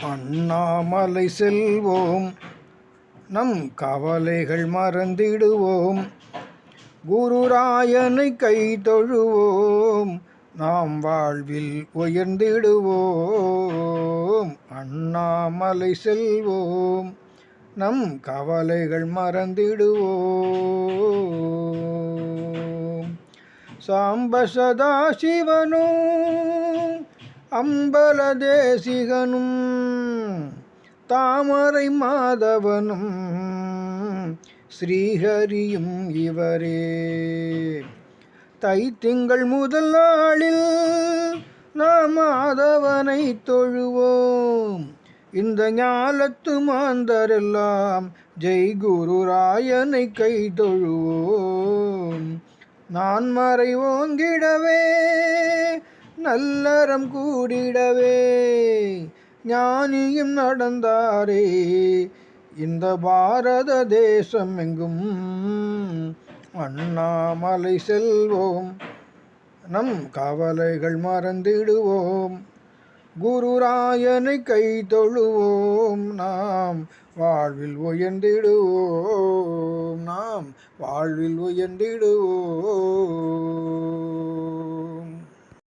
அண்ணாமலை செல்வோம், நம் கவலைகள் மறந்திடுவோம். குருராயனை கை தொழுவோம், நாம் வாழ்வில் உயர்ந்திடுவோம். அண்ணாமலை செல்வோம், நம் கவலைகள் மறந்திடுவோம். சாம்ப சதா சிவனும் அம்பல தேசிகனும் தாமரை மாதவனும் ஸ்ரீஹரியும் இவரே. தைத்திங்கள் முதல் நாளில் நாம் மாதவனை தொழுவோம். இந்த ஞாலத்து மாந்தரெல்லாம் ஜெய் குருராயனை கை தொழுவோம். நான் மறை ஓங்கிடவே நல்லறம் கூடிடவே ஞானியும் நடந்தாரே இந்த பாரத தேசம் எங்கும். அண்ணாமலை செல்வோம், நம் கவலைகள் மறந்திடுவோம். குருராயனை கை தொழுவோம், நாம் வாழ்வில் உயர்ந்திடுவோம். நாம் வாழ்வில் உயர்ந்திடுவோம்.